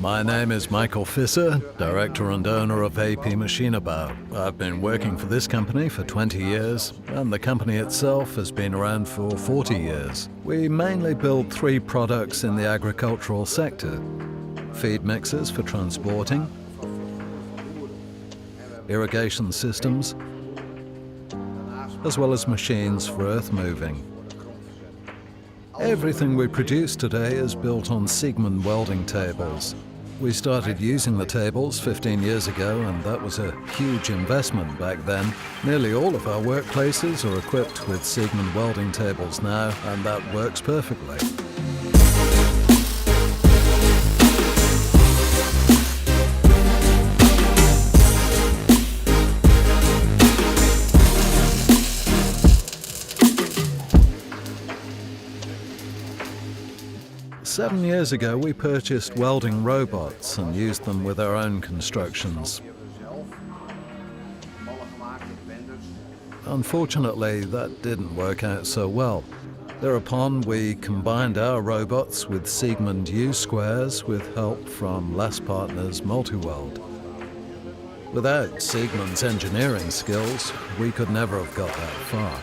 My name is Michael Fisser, director and owner of AP Maschinebouw. I've been working for this company for 20 years, and the company itself has been around for 40 years. We mainly build three products in the agricultural sector: feed mixers for transporting, irrigation systems, as well as machines for earth moving. Everything we produce today is built on Siegmund welding tables. We started using the tables 15 years ago, and that was a huge investment back then. Nearly all of our workplaces are equipped with Siegmund welding tables now, and that works perfectly. Seven years ago, we purchased welding robots and used them with our own constructions. Unfortunately, that didn't work out so well. Thereupon, we combined our robots with Siegmund U-squares with help from Last Partners Multi-Weld. Without Siegmund's engineering skills, we could never have got that far.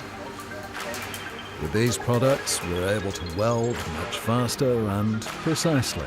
With these products, we're able to weld much faster and precisely.